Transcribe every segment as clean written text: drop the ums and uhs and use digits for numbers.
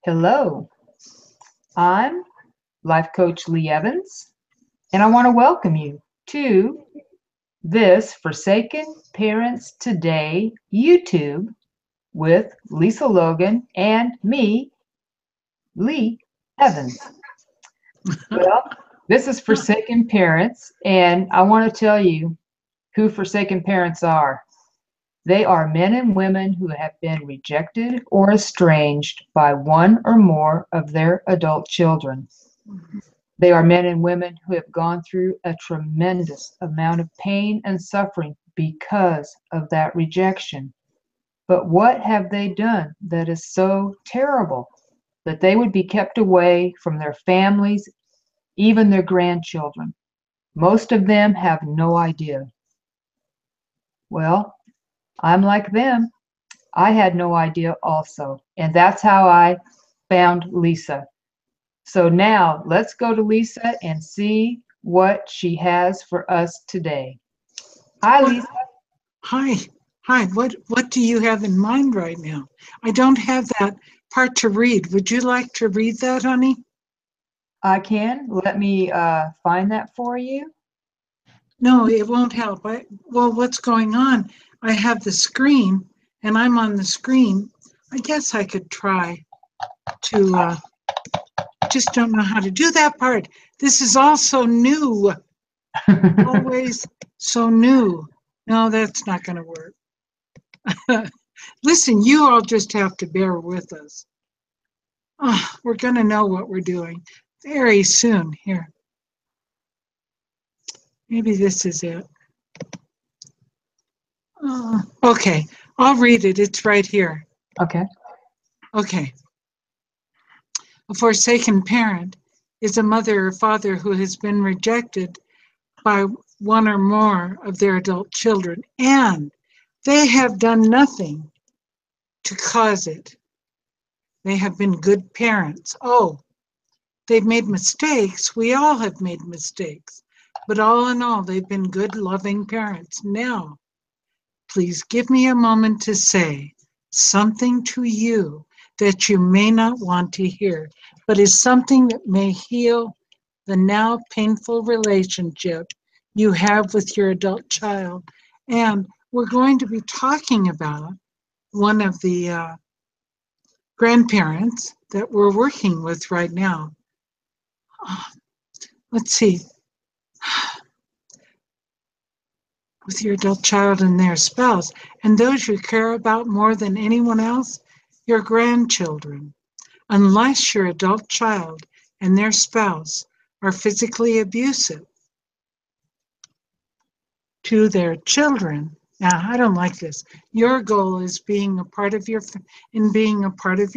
Hello, I'm Life Coach Lee Evans, and I want to welcome you to this Forsaken Parents Today YouTube with Lisa Logan and me, Lee Evans. Well, this is Forsaken Parents, and I want to tell you who Forsaken Parents are. They are men and women who have been rejected or estranged by one or more of their adult children. They are men and women who have gone through a tremendous amount of pain and suffering because of that rejection. But what have they done that is so terrible that they would be kept away from their families, even their grandchildren? Most of them have no idea. Well, I'm like them. I had no idea also. And that's how I found Lisa. So now let's go to Lisa and see what she has for us today. Hi, What? Lisa. Hi. Hi. What do you have in mind right now? I don't have that part to read. Would you like to read that, honey? I can. Let me find that for you. No, it won't help. Well, what's going on? I have the screen and I'm on the screen. I guess I could try to just don't know how to do that part. This is all so new. Always so new. No, that's not going to work. Listen, you all just have to bear with us. Oh, we're going to know what we're doing very soon. Here, maybe this is it. Okay, I'll read it. It's right here. Okay. Okay. A forsaken parent is a mother or father who has been rejected by one or more of their adult children, and they have done nothing to cause it. They have been good parents. Oh, they've made mistakes. We all have made mistakes. But all in all, they've been good, loving parents. Now, please give me a moment to say something to you that you may not want to hear, but is something that may heal the now painful relationship you have with your adult child. And we're going to be talking about one of the grandparents that we're working with right now. Let's see, with your adult child and their spouse, and those you care about more than anyone else, your grandchildren. Unless your adult child and their spouse are physically abusive to their children. Now, I don't like this. Your goal is being a part of your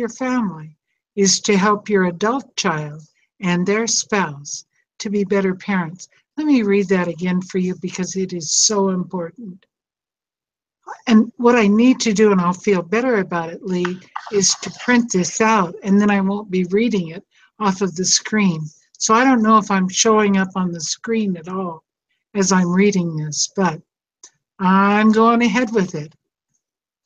family is to help your adult child and their spouse to be better parents. Let me read that again for you because it is so important. And what I need to do, and I'll feel better about it, Lee, is to print this out, and then I won't be reading it off of the screen. So I don't know if I'm showing up on the screen at all as I'm reading this, but I'm going ahead with it.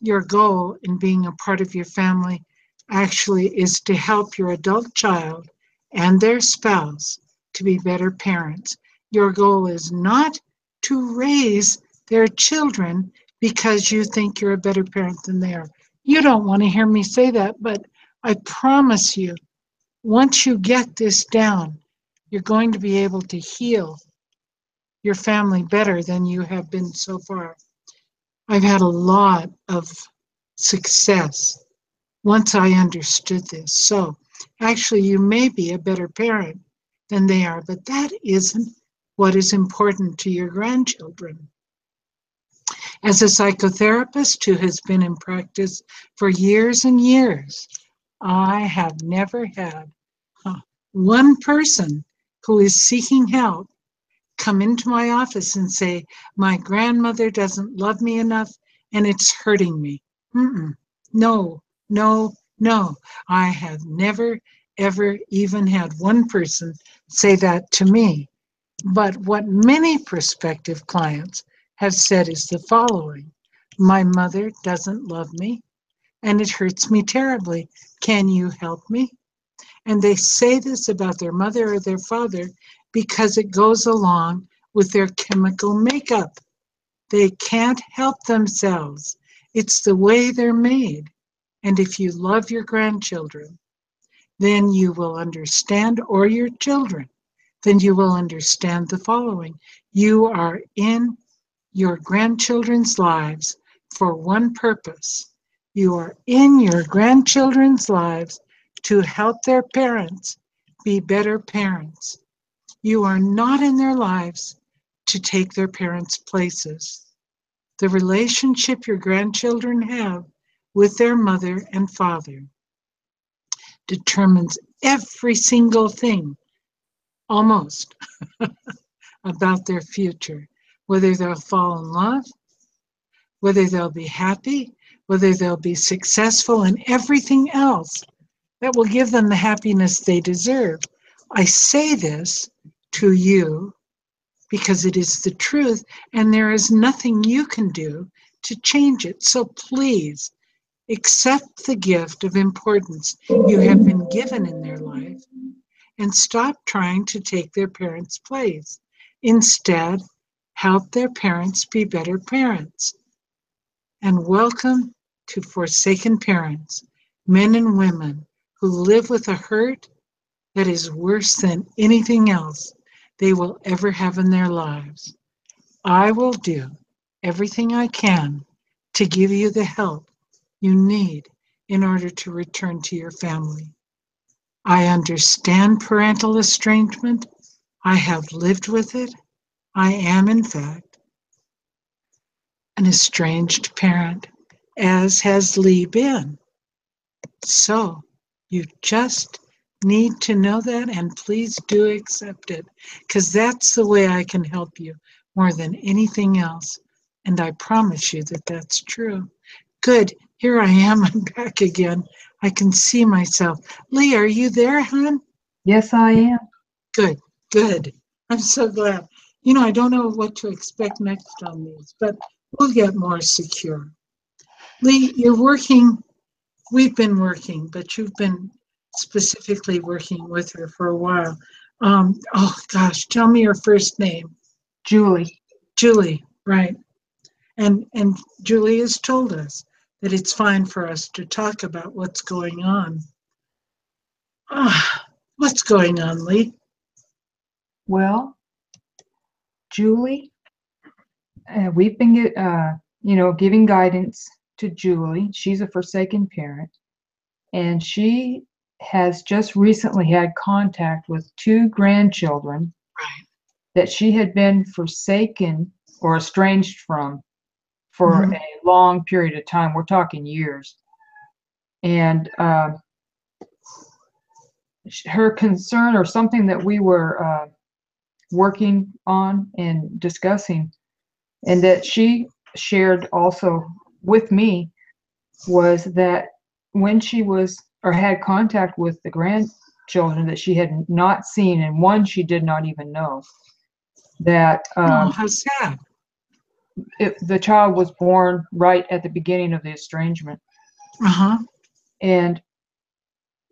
Your goal in being a part of your family actually is to help your adult child and their spouse to be better parents. Your goal is not to raise their children because you think you're a better parent than they are. You don't want to hear me say that, but I promise you, once you get this down, you're going to be able to heal your family better than you have been so far. I've had a lot of success once I understood this. So actually, you may be a better parent than they are, but that isn't what is important to your grandchildren. As a psychotherapist who has been in practice for years and years, I have never had one person who is seeking help come into my office and say, my grandmother doesn't love me enough and it's hurting me. No, no, no. I have never, ever even had one person say that to me. But what many prospective clients have said is the following: my mother doesn't love me, and it hurts me terribly. Can you help me? And they say this about their mother or their father because it goes along with their chemical makeup. They can't help themselves. It's the way they're made. And if you love your grandchildren, then you will understand, or your children, then you will understand the following. You are in your grandchildren's lives for one purpose. You are in your grandchildren's lives to help their parents be better parents. You are not in their lives to take their parents' places. The relationship your grandchildren have with their mother and father determines every single thing, almost, about their future. Whether they'll fall in love, whether they'll be happy, whether they'll be successful, and everything else that will give them the happiness they deserve. I say this to you because it is the truth, and there is nothing you can do to change it. So please accept the gift of importance you have been given in their life and stop trying to take their parents' place. Instead, help their parents be better parents. And welcome to Forsaken Parents, men and women who live with a hurt that is worse than anything else they will ever have in their lives. I will do everything I can to give you the help you need in order to return to your family. I understand parental estrangement. I have lived with it. I am, in fact, an estranged parent, as has Lee been. So you just need to know that, and please do accept it, because that's the way I can help you more than anything else. And I promise you that that's true. Good. Here I am. I'm back again. I can see myself. Lee, are you there, hon? Yes, I am. Good, good. I'm so glad. You know, I don't know what to expect next on these, but we'll get more secure. Lee, you're working, we've been working, but you've been specifically working with her for a while. Oh gosh, tell me your first name. Julie. Julie, right. And Julie has told us that it's fine for us to talk about what's going on. What's going on, Lee? Well, Julie, we've been giving guidance to Julie. She's a forsaken parent, and she has just recently had contact with two grandchildren Right. that she had been forsaken or estranged from for Mhm. a long period of time. We're talking years. And her concern, or something that we were working on and discussing, and that she shared also with me, was that when she was or had contact with the grandchildren that she had not seen, and one she did not even know, that Oh, how sad. the child was born right at the beginning of the estrangement, Uh-huh. and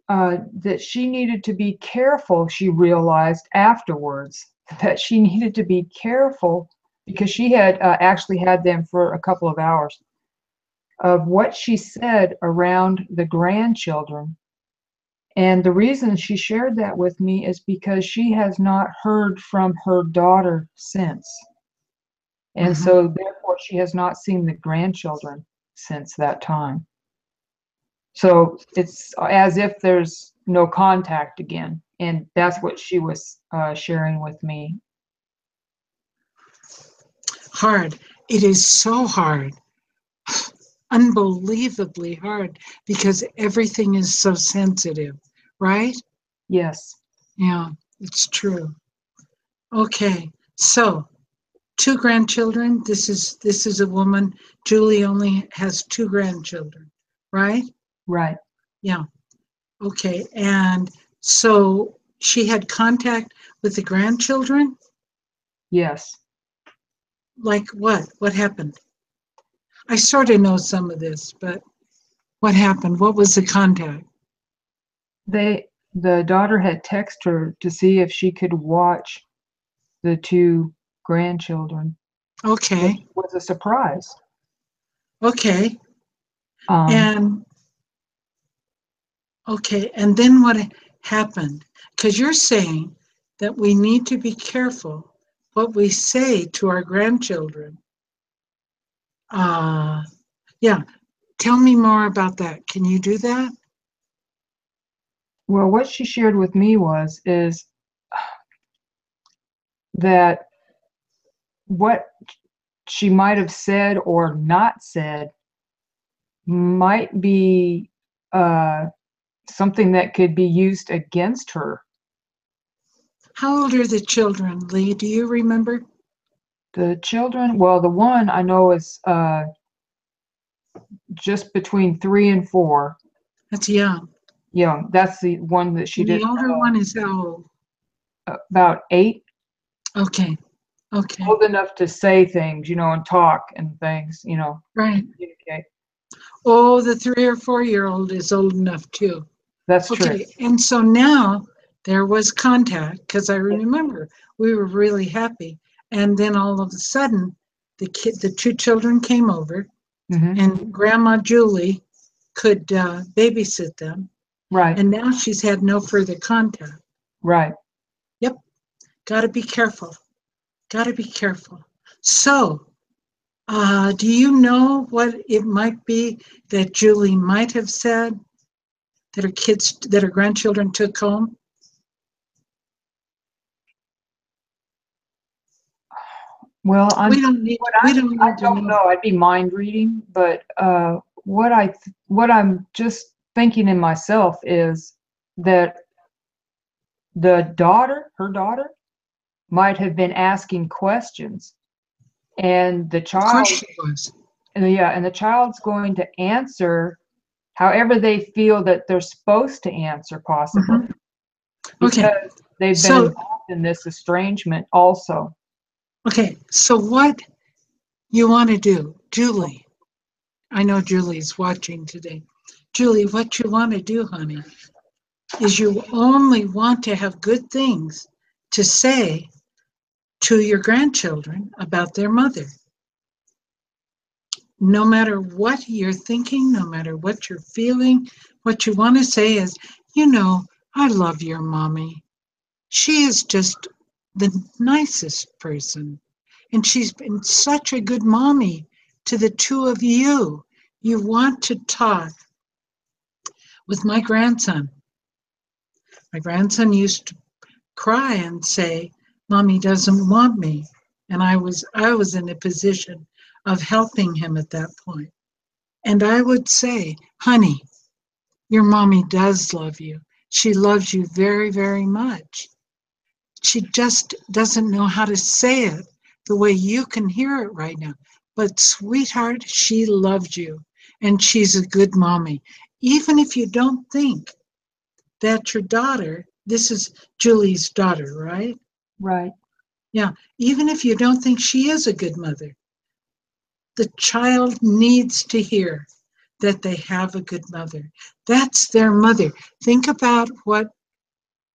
that she needed to be careful. She realized afterwards that she needed to be careful because she had actually had them for a couple of hours, of what she said around the grandchildren. And the reason she shared that with me is because she has not heard from her daughter since. And Mhm. so therefore she has not seen the grandchildren since that time. So it's as if there's no contact again. And that's what she was sharing with me. Hard. It is so hard. Unbelievably hard because everything is so sensitive, right? Yes. Yeah, it's true. Okay. So, two grandchildren. This is a woman. Julie only has two grandchildren, right? Right. Yeah. Okay. And so she had contact with the grandchildren? Yes. Like what? What happened? I sort of know some of this, but What happened? What was the contact? The daughter had texted her to see if she could watch the two grandchildren, which Okay. was a surprise. Okay. Um, And okay. And then what happened? Because you're saying that we need to be careful what we say to our grandchildren. Uh, yeah. Tell me more about that. Can you do that? well, what she shared with me is that what she might have said or not said might be uh, something that could be used against her. How old are the children, Lee? Do you remember? The children, well, the one I know is just between 3 and 4. That's young. Young. That's the one that she And the did older one is how old? about 8. Okay. Okay. Old enough to say things, and talk and things, Right. communicate. Oh, the 3 or 4 year old is old enough too. That's true. Okay. And so now there was contact because I remember we were really happy. And then all of a sudden, the two children came over, Hmm. and Grandma Julie could babysit them. Right, And now she's had no further contact. right. Yep. Got to be careful. Got to be careful. So, do you know what it might be that Julie might have said that her grandchildren took home? Well, We don't need what we don't I need to don't know. know. I'd be mind reading, but what I'm just thinking in myself is that her daughter, might have been asking questions, and the Of course child, she was. and the child's going to answer however they feel that they're supposed to answer, possibly, Mhm. Okay. because they've been So involved in this estrangement also. so what you want to do, Julie? I know Julie's watching today. Julie, what you want to do, honey, is you only want to have good things to say to your grandchildren about their mother. No matter what you're thinking, no matter what you're feeling, what you want to say is, I love your mommy. She is just the nicest person. And she's been such a good mommy to the two of you. You want to talk with my grandson. My grandson used to cry and say, Mommy doesn't want me. And I was in a position of helping him at that point. And I would say, honey, your mommy does love you. She loves you very, very much. She just doesn't know how to say it the way you can hear it right now. But, sweetheart, she loves you and she's a good mommy. Even if you don't think that your daughter, this is Julie's daughter, right? Right. Yeah. Even if you don't think she is a good mother, the child needs to hear that they have a good mother. That's their mother. Think about what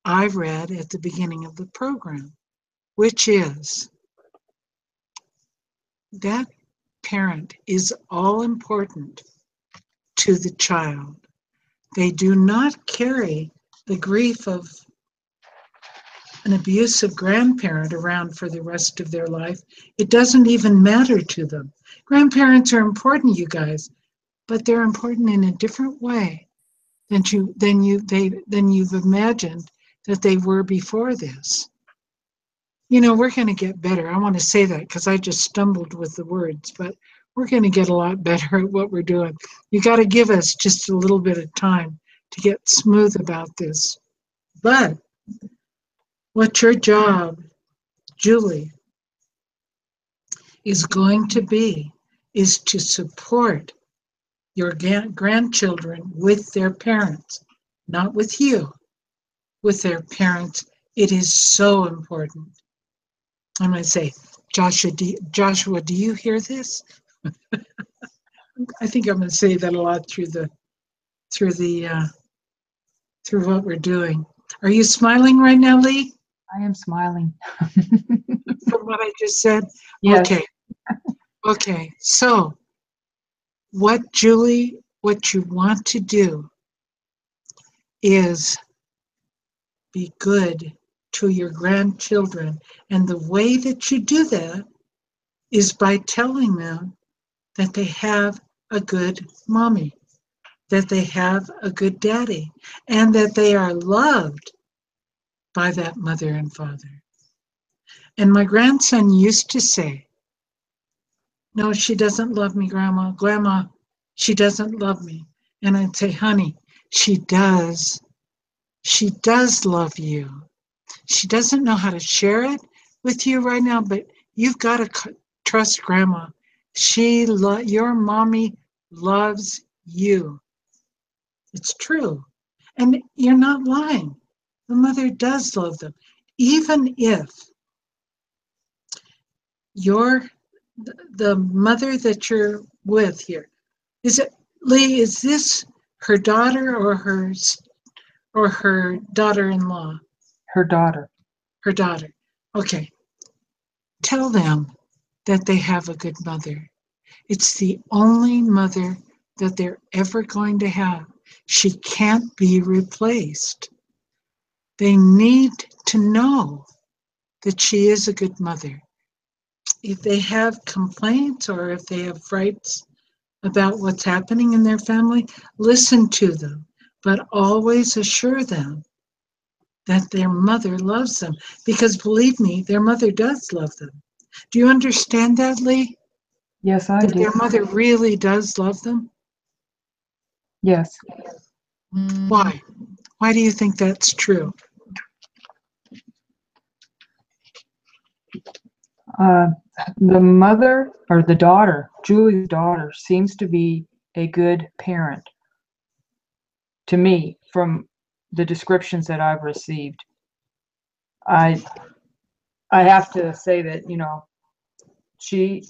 I read at the beginning of the program, which is that parent is all important to the child. They do not carry the grief of an abusive grandparent around for the rest of their life. It doesn't even matter to them. Grandparents are important, you guys, but they're important in a different way than you've imagined that they were before this. We're going to get better. I want to say that because I just stumbled with the words, but we're going to get a lot better at what we're doing. You got to give us just a little bit of time to get smooth about this. But what your job, Julie, is going to be is to support your grandchildren with their parents, not with you, with their parents. It is so important. I'm going to say, Joshua, do you hear this? I think I'm going to say that a lot through the through the through what we're doing. Are you smiling right now, Lee? I am smiling. From what I just said? Yes. Okay. Okay. So, what, Julie, what you want to do is be good to your grandchildren. And the way that you do that is by telling them that they have a good mommy, that they have a good daddy, and that they are loved by that mother and father. And my grandson used to say, "No, she doesn't love me, Grandma. Grandma, she doesn't love me." And I'd say, "Honey, she does. She does love you. She doesn't know how to share it with you right now, but you've got to trust Grandma. Your mommy loves you. It's true. And you're not lying. The mother does love them. Even if you're the mother that you're with here, is it, Lee, is this her daughter or her daughter-in-law? Her daughter. Her daughter. Okay. Tell them that they have a good mother. It's the only mother that they're ever going to have. She can't be replaced. They need to know that she is a good mother. If they have complaints or if they have frights about what's happening in their family, listen to them, but always assure them that their mother loves them. Because believe me, their mother does love them. Do you understand that, Lee? Yes, I That do. their mother really does love them? Yes. Why? Why do you think that's true? Uh, the mother or the daughter, Julie's daughter, seems to be a good parent to me from the descriptions that I've received. I I have to say that, she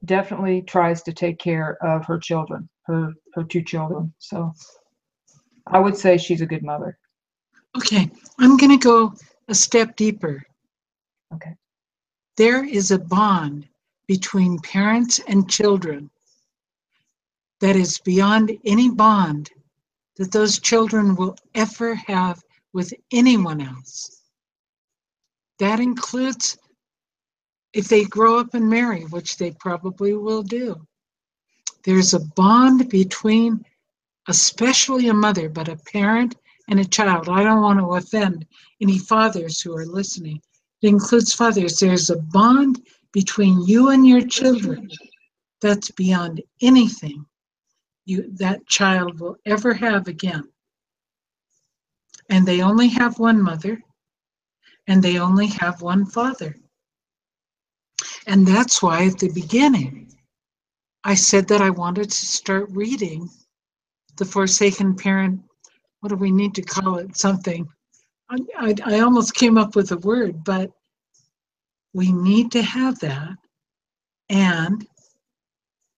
definitely tries to take care of her children, her two children. So I would say she's a good mother. Okay, I'm going to go a step deeper. Okay. There is a bond between parents and children that is beyond any bond that those children will ever have with anyone else. That includes if they grow up and marry, which they probably will do. There's a bond between, especially a mother, but a parent and a child. I don't want to offend any fathers who are listening. It includes fathers. There's a bond between you and your children that's beyond anything that child will ever have again. And they only have one mother, and they only have one father. And that's why at the beginning, I said that I wanted to start reading The Forsaken Parent. What do we need to call it? Something. I almost came up with a word, but we need to have that. And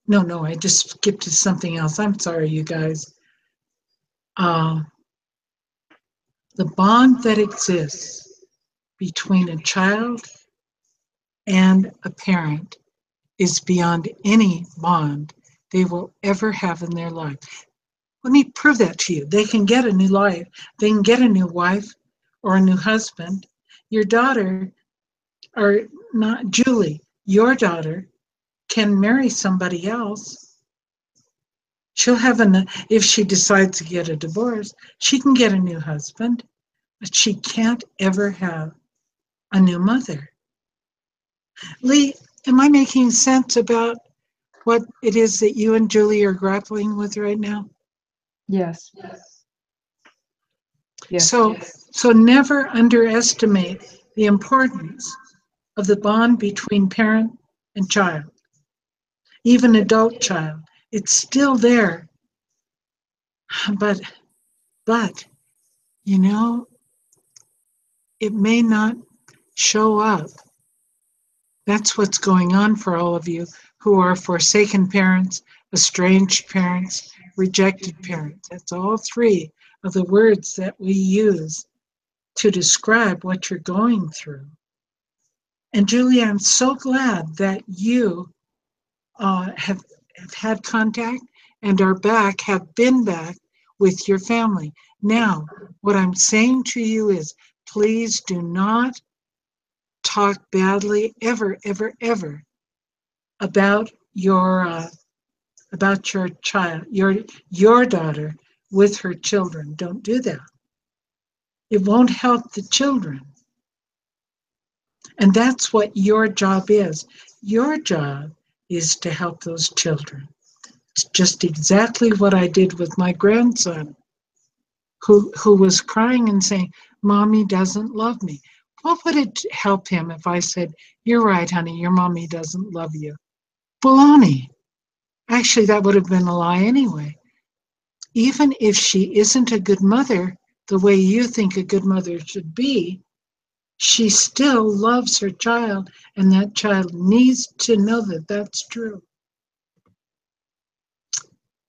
no, I just skipped to something else. I'm sorry, you guys. Uh, the bond that exists between a child and a parent is beyond any bond they will ever have in their life. Let me prove that to you. They can get a new life, they can get a new wife or a new husband. Your daughter, or not Julie, your daughter can marry somebody else. She'll have if she decides to get a divorce, she can get a new husband, but she can't ever have a new mother. Lee, am I making sense about what it is that you and Julie are grappling with right now? Yes. Yes. So never underestimate the importance of the bond between parent and child, even adult child. It's still there, but but you know, it may not show up. That's what's going on for all of you who are forsaken parents, estranged parents, rejected parent. That's all three of the words that we use to describe what you're going through. And Julie, I'm so glad that you have had contact and are back, have been back with your family. Now, what I'm saying to you is please do not talk badly ever, ever, ever about your child, your daughter with her children. Don't do that. It won't help the children. And that's what your job is. Your job is to help those children. It's just exactly what I did with my grandson, who was crying and saying, Mommy doesn't love me. What would it help him if I said, You're right, honey, your mommy doesn't love you? Baloney. Actually, that would have been a lie anyway. Even if she isn't a good mother, the way you think a good mother should be, she still loves her child, and that child needs to know that that's true.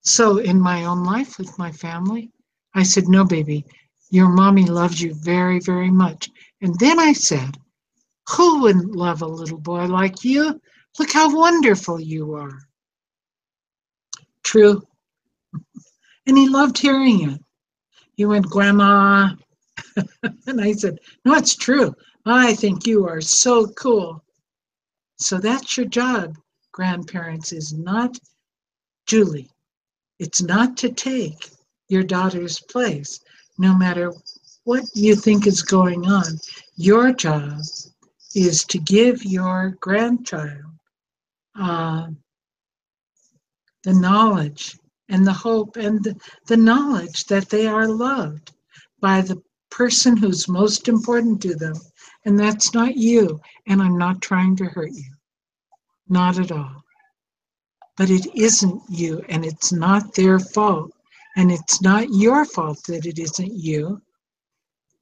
So in my own life with my family, I said, No, baby, your mommy loves you very, very much. And then I said, Who wouldn't love a little boy like you? Look how wonderful you are. True. And he loved hearing it. He went, Grandma. And I said, No, it's true. I think you are so cool. So that's your job, grandparents, is not, Julie, it's not to take your daughter's place, no matter what you think is going on. Your job is to give your grandchild uh, the knowledge and the hope and the knowledge that they are loved by the person who's most important to them. And that's not you. And I'm not trying to hurt you. Not at all. But it isn't you, and it's not their fault. And it's not your fault that it isn't you.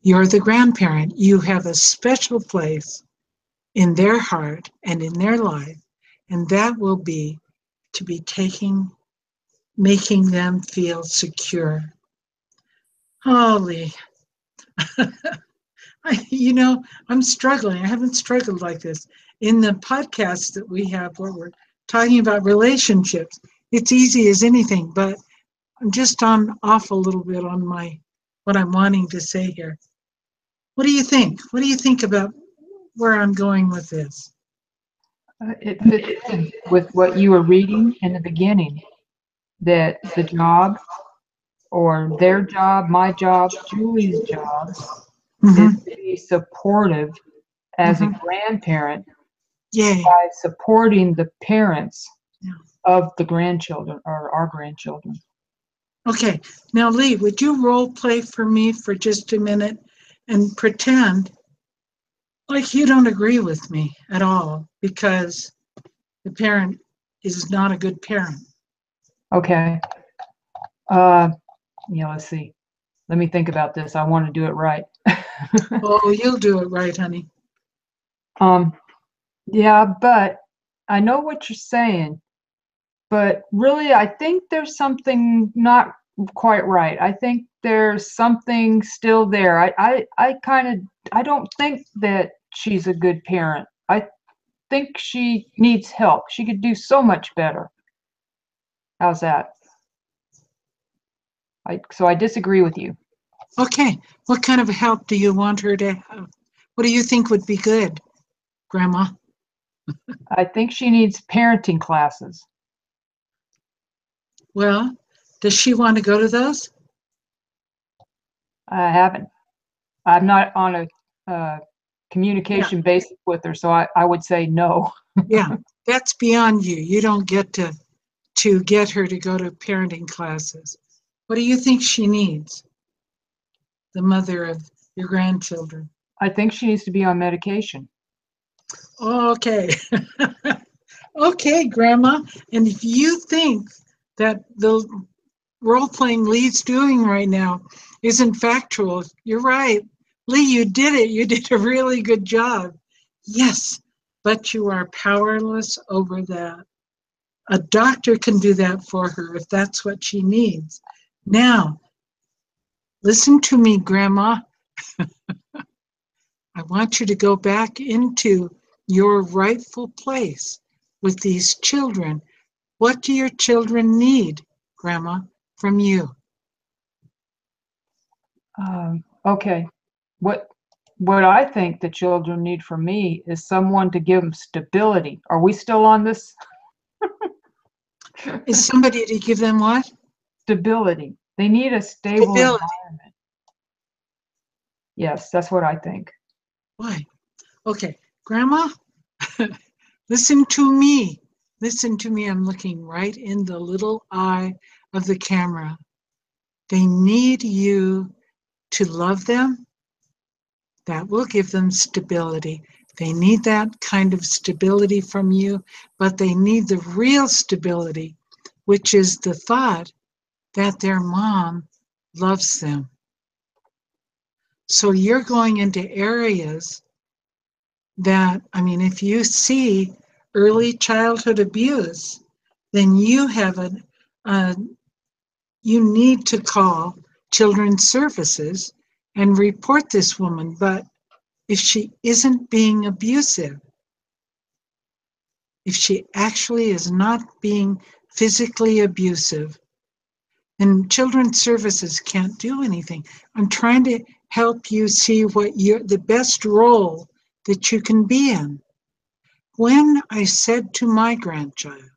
You're the grandparent. You have a special place in their heart and in their life. And that will be to be making them feel secure. Holy, I'm struggling. I haven't struggled like this. In the podcast that we have where we're talking about relationships, it's easy as anything, but I'm just off a little bit on what I'm wanting to say here. What do you think? What do you think about where I'm going with this? It fits in with what you were reading in the beginning, that the job or their job, my job, Julie's job is Mm-hmm. to be supportive as a Mm-hmm. grandparent Yay. by supporting the parents Yeah. of the grandchildren or our grandchildren. Okay. Now, Lee, would you role play for me for just a minute and pretend like you don't agree with me at all because the parent is not a good parent? Okay. Let's see. Let me think about this. I want to do it right. Oh, you'll do it right, honey. Um, yeah, but I know what you're saying, but really, I think there's something not quite right. I think there's something still there. I don't think that she's a good parent. I think she needs help. She could do so much better. How's that? So I disagree with you. Okay. What kind of help do you want her to have? What do you think would be good, Grandma? I think she needs parenting classes. Well, does she want to go to those? I haven't. I'm not on a Yeah. communication basis with her, so I would say no. Yeah. That's beyond you. You don't get to get her to go to parenting classes. What do you think she needs? The mother of your grandchildren. I think she needs to be on medication. Okay. Okay, Grandma. And if you think that the role playing Lee's doing right now isn't factual, you're right. Lee, you did it. You did a really good job. Yes, but you are powerless over that. A doctor can do that for her if that's what she needs. Now, listen to me, Grandma. I want you to go back into your rightful place with these children. What do your children need, Grandma, from you? Okay. What what I think the children need from me is someone to give them stability. Are we still on this? Is somebody to give them what? Stability. They need a stable Stability. environment. Yes, that's what I think. Why? Okay, Grandma, listen to me. Listen to me. I'm looking right in the little eye of the camera. They need you to love them. That will give them stability. They need that kind of stability from you, but they need the real stability, which is the thought that their mom loves them. So you're going into areas that, I mean, if you see early childhood abuse, then a you need to call Children's Services and report this woman. But if she isn't being abusive, if she actually is not being physically abusive, then Children's Services can't do anything. I'm trying to help you see what the best role that you can be in. When I said to my grandchild,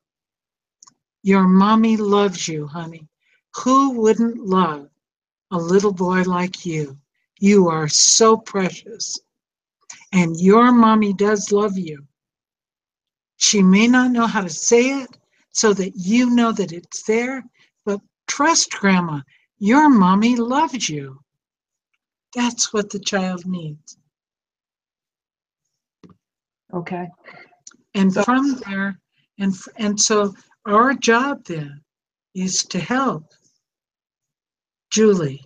"Your mommy loves you, honey," who wouldn't love a little boy like you? You are so precious. And your mommy does love you. She may not know how to say it so that you know that it's there, but trust Grandma, your mommy loves you. That's what the child needs. Okay. And So, from there, and so our job then is to help Julie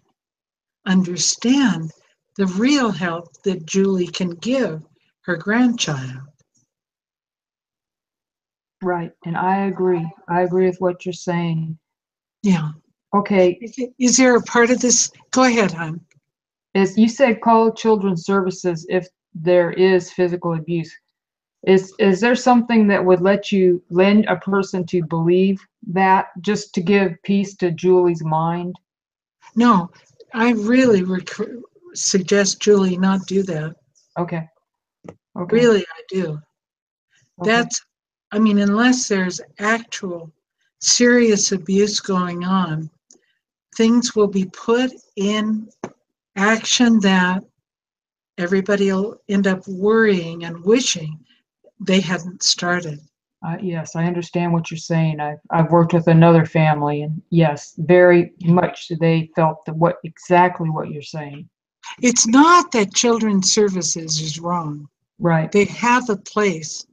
understand the real help that Julie can give her grandchild. right. And I agree. I agree with what you're saying. Yeah. Okay. Is there a part of this? Go ahead, hon. As you said, call Children's Services if there is physical abuse. Is there something that would let you lend a person to believe that just to give peace to Julie's mind? No, I really suggest Julie not do that. Okay. Okay. Really, I do. Okay. That's, I mean, unless there's actual serious abuse going on, things will be put in action that everybody will end up worrying and wishing they hadn't started. Yes, I understand what you're saying. I've worked with another family, and yes, very much they felt what exactly what you're saying. It's not that Children's Services is wrong. Right. They have a place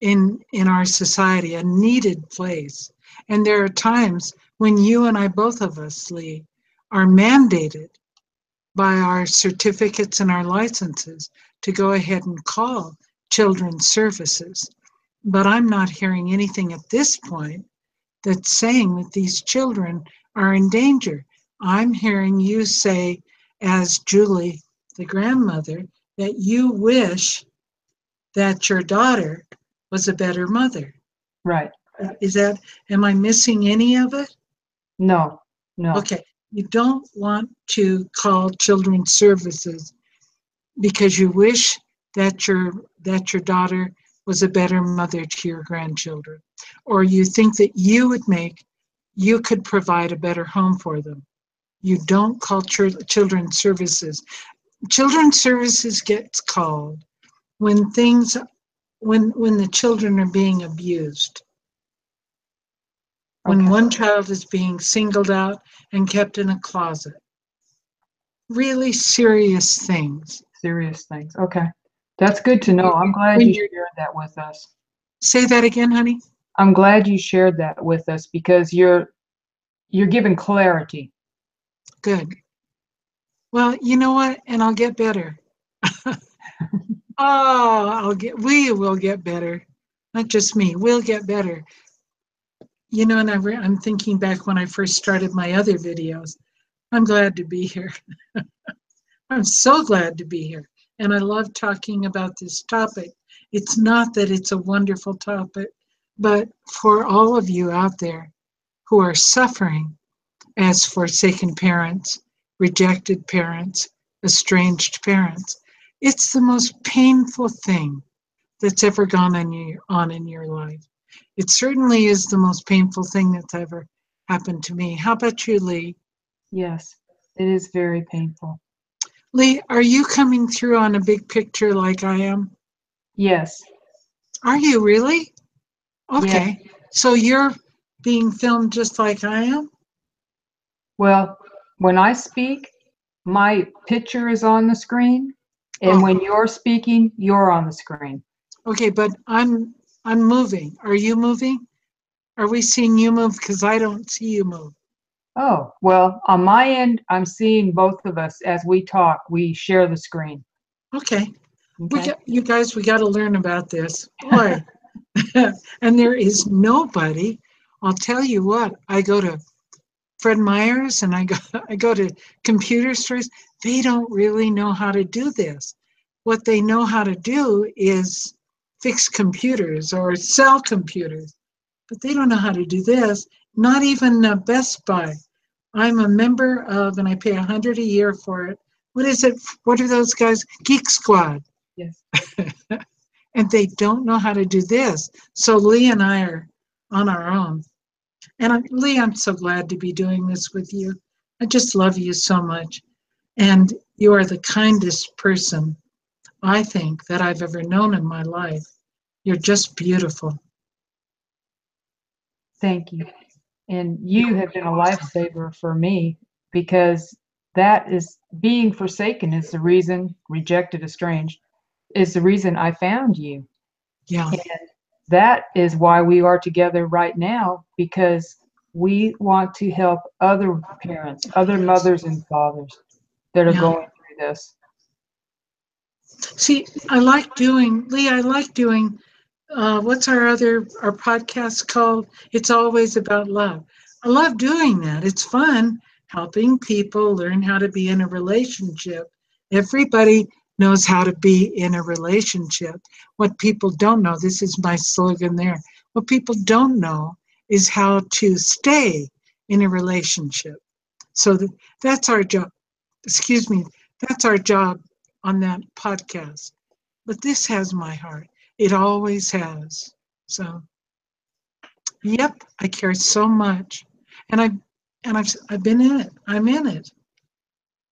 in our society, a needed place. And there are times when you and I, both of us, Lee, are mandated by our certificates and our licenses to go ahead and call Children's Services. But I'm not hearing anything at this point that's saying that these children are in danger. I'm hearing you say, as Julie, the grandmother, that you wish that your daughter was a better mother. Right. Is that, am I missing any of it? No. No. Okay. You don't want to call Children's Services because you wish that your daughter was a better mother to your grandchildren, or you think that you could provide a better home for them. You don't call Children's Services. Children's Services gets called when when the children are being abused, when Okay. one child is being singled out and kept in a closet. Really serious things. Serious things. Okay. That's good to know. I'm glad When you you shared that with us. say that again, honey. I'm glad you shared that with us because you're giving clarity. Good. Well, you know what? And I'll get better. Oh, we will get better. Not just me. We'll get better. You know, and I'm thinking back when I first started my other videos. I'm glad to be here. I'm so glad to be here. And I love talking about this topic. It's not that it's a wonderful topic, but for all of you out there who are suffering as forsaken parents, rejected parents, estranged parents, it's the most painful thing that's ever gone on in your life. It certainly is the most painful thing that's ever happened to me. How about you, Lee? Yes, it is very painful. Lee, are you coming through on a big picture like I am? Yes, Are you really? yes. Okay. So you're being filmed just like I am? Well, when I speak, my picture is on the screen, and Oh, when you're speaking, you're on the screen. okay, but I'm moving. Are you moving? Are we seeing you move? Because I don't see you move. Oh, well, on my end, I'm seeing both of us as we talk. We share the screen. Okay. We Okay. got you guys, we gotta learn about this. Boy. And there is nobody. I'll tell you what, I go to Fred Meyer's and I go to computer stores. They don't really know how to do this. What they know how to do is fix computers or sell computers, but they don't know how to do this. Not even Best Buy. I'm a member of, and I pay $100 a year for it. What is it? What are those guys? Geek Squad. Yes. And they don't know how to do this. So Lee and I are on our own. And Lee, I'm so glad to be doing this with you. I just love you so much. And you are the kindest person I think that I've ever known in my life. You're just beautiful. Thank you. And you have been a lifesaver for me because that is being forsaken is the reason, rejected, estranged, is the reason I found you. Yeah, And that is why we are together right now because we want to help other parents, other mothers and fathers that are yeah. going through this. See, Lee, I like doing, what's our podcast called? It's Always About Love. I love doing that. It's fun helping people learn how to be in a relationship. Everybody knows how to be in a relationship. What people don't know, this is my slogan there, what people don't know is how to stay in a relationship. So that's our job. Excuse me, that's our job on that podcast. But this has my heart. It always has. So, yep, I care so much. And I've been in it. I'm in it.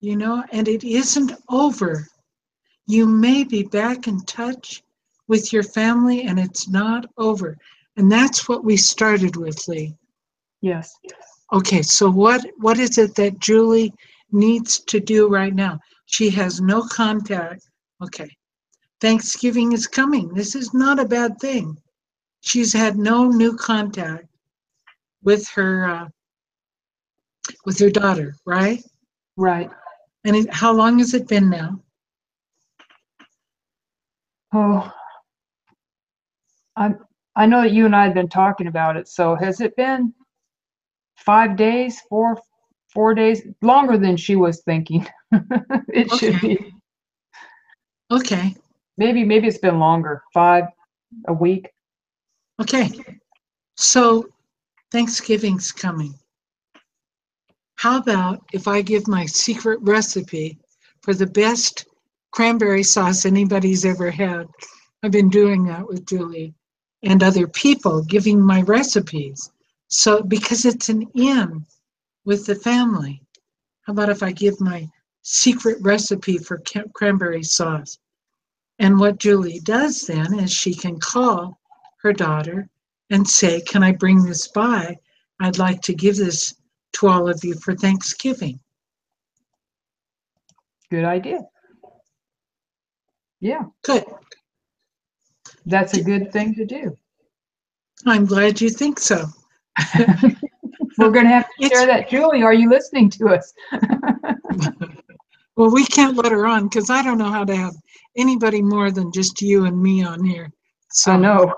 You know, and it isn't over. You may be back in touch with your family and it's not over. And that's what we started with, Lee. Yes. Okay, so what is it that Julie needs to do right now? She has no contact. Okay. Thanksgiving is coming. This is not a bad thing. She's had no new contact with her daughter, right? Right. And how long has it been now? Oh, I'm, I know that you and I have been talking about it. So has it been 5 days, 4 days, longer than she was thinking? It should Okay, be. okay, Maybe it's been longer, a week. okay. So Thanksgiving's coming. How about if I give my secret recipe for the best cranberry sauce anybody's ever had? I've been doing that with Julie and other people, giving my recipes. So, because it's an in with the family, how about if I give my secret recipe for cranberry sauce? And what Julie does then is she can call her daughter and say, "Can I bring this by? I'd like to give this to all of you for Thanksgiving." Good idea. Yeah, Good. that's a good thing to do. I'm glad you think so. We're going to have to share It's that. Julie, are you listening to us? well, we can't let her on because I don't know how to have anybody more than just you and me on here. I So, know.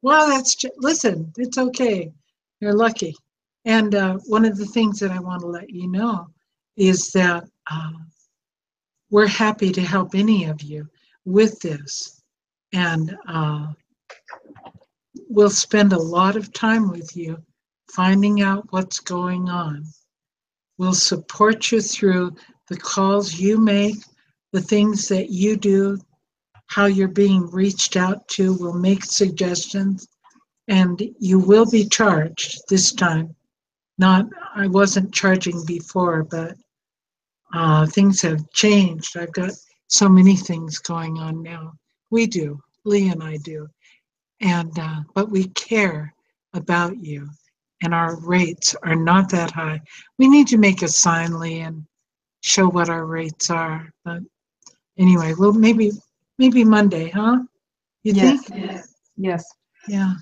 Well, listen, it's okay. You're lucky. And one of the things that I want to let you know is that we're happy to help any of you with this. And we'll spend a lot of time with you finding out what's going on. We'll support you through the calls you make, the things that you do, how you're being reached out to. We'll make suggestions, and you will be charged this time. Not, I wasn't charging before, but things have changed. I've got so many things going on now. We do, Lee and I do, and but we care about you, and our rates are not that high. We need to make a sign, Lee, and show what our rates are. But anyway, well, maybe Monday, huh? You think? Yes, yes. Yeah.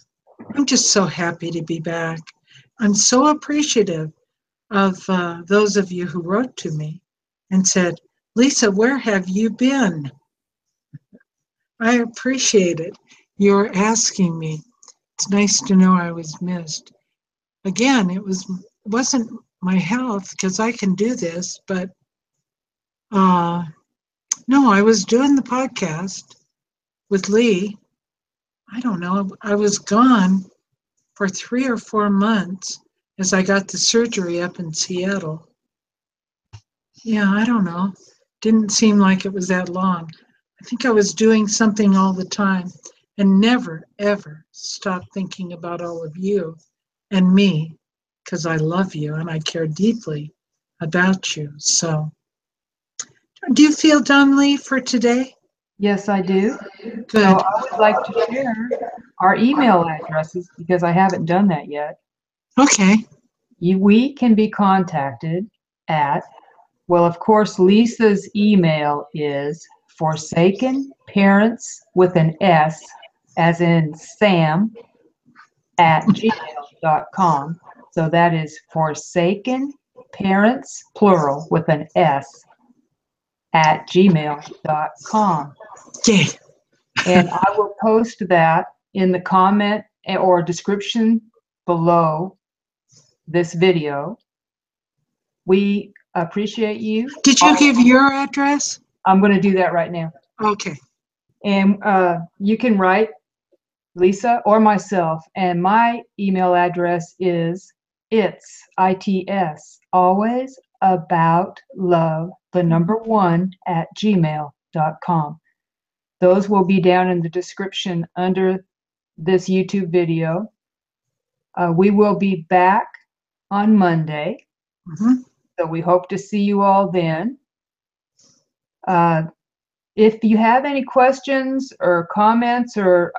I'm just so happy to be back. I'm so appreciative of those of you who wrote to me and said, Lisa, where have you been? I appreciate it. You're asking me. It's nice to know I was missed. Again, wasn't my health because I can do this, but uh, no, I was doing the podcast with Lee. I don't know. I was gone for 3 or 4 months as I got the surgery up in Seattle. Yeah, I don't know. Didn't seem like it was that long. I think I was doing something all the time and never, ever stopped thinking about all of you and me because I love you and I care deeply about you. So, do you feel done, Lee, for today? Yes, I do. So Good. I would like to share our email addresses because I haven't done that yet. Okay. We can be contacted at, well, of course, Lisa's email is forsaken parents with an S, as in Sam, at gmail.com. So that is forsaken parents, plural, with an S, at gmail.com. Yay. And I will post that in the comment or description below this video. We appreciate you. Did you give your address? I'm going to do that right now. Okay. And you can write Lisa or myself. And my email address is its always about love, the number one, at gmail.com. Those will be down in the description under this YouTube video. We will be back on Monday. Mm-hmm. So we hope to see you all then. If you have any questions or comments, or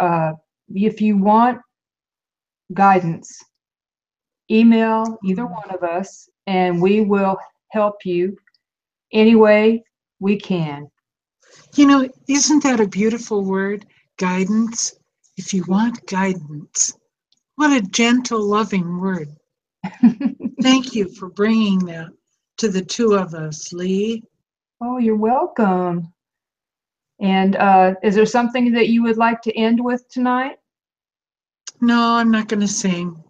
if you want guidance, email either one of us and we will help you any way we can. You know, isn't that a beautiful word? Guidance. If you want guidance, what a gentle, loving word. Thank you for bringing that to the two of us, Lee. Oh, you're welcome. And is there something that you would like to end with tonight? No, I'm not going to sing.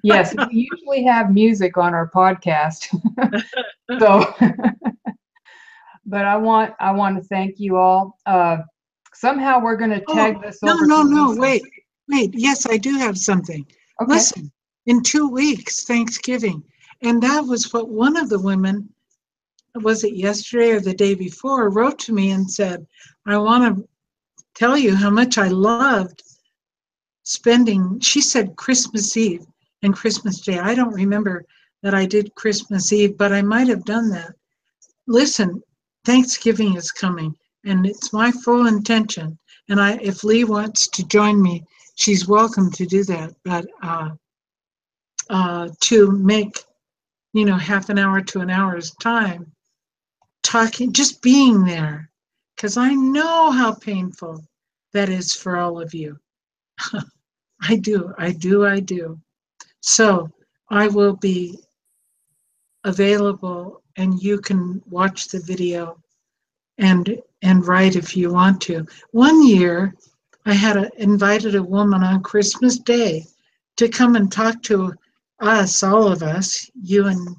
Yes, we usually have music on our podcast. So, but I want to thank you all. Somehow we're going to tag this over to Lisa. Wait. Yes, I do have something. Okay. Listen, in 2 weeks, Thanksgiving. And that was what one of the women, was it yesterday or the day before, wrote to me and said, I want to tell you how much I loved spending, she said Christmas Eve and Christmas Day. I don't remember that I did Christmas Eve, but I might have done that. Listen, Thanksgiving is coming, and it's my full intention. And if Lee wants to join me, she's welcome to do that. But to make, half an hour to an hour's time talking, just being there, because I know how painful that is for all of you. I do. So I will be available, and you can watch the video and write if you want to. One year, I had invited a woman on Christmas Day to come and talk to us, all of us, you and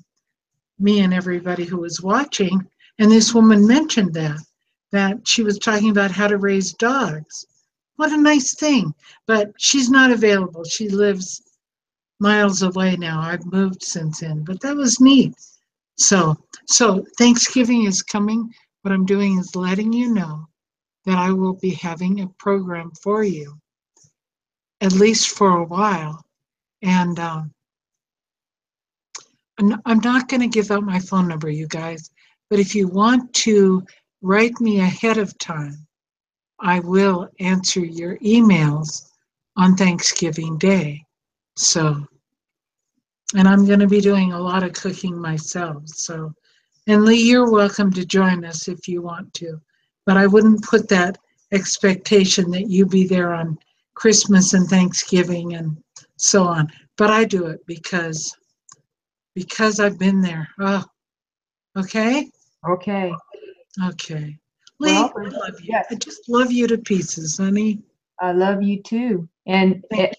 me and everybody who was watching. And this woman mentioned that she was talking about how to raise dogs. What a nice thing. But she's not available. She lives miles away now. I've moved since then, but that was neat. So Thanksgiving is coming. What I'm doing is letting you know that I will be having a program for you, at least for a while. And I'm not going to give out my phone number, you guys, but if you want to write me ahead of time, I will answer your emails on Thanksgiving Day. So, and I'm going to be doing a lot of cooking myself. So, and Lee, you're welcome to join us if you want to, but I wouldn't put that expectation that you be there on Christmas and Thanksgiving and so on. But I do it because I've been there. Oh, okay, Okay. okay. Lee, Well, I love you. yes, I just love you to pieces, honey. I love you too. And Thank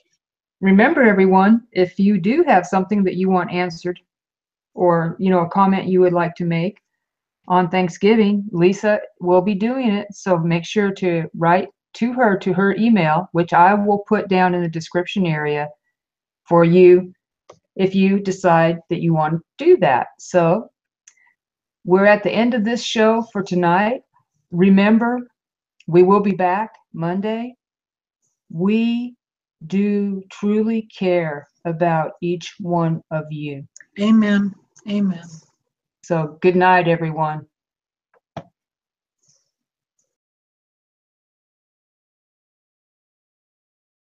remember, everyone, if you do have something that you want answered, or a comment you would like to make on Thanksgiving, Lisa will be doing it. So make sure to write to her email, which I will put down in the description area for you if you decide that you want to do that. So we're at the end of this show for tonight. Remember, we will be back Monday. We do truly care about each one of you. you. Amen. Amen. So good night, everyone.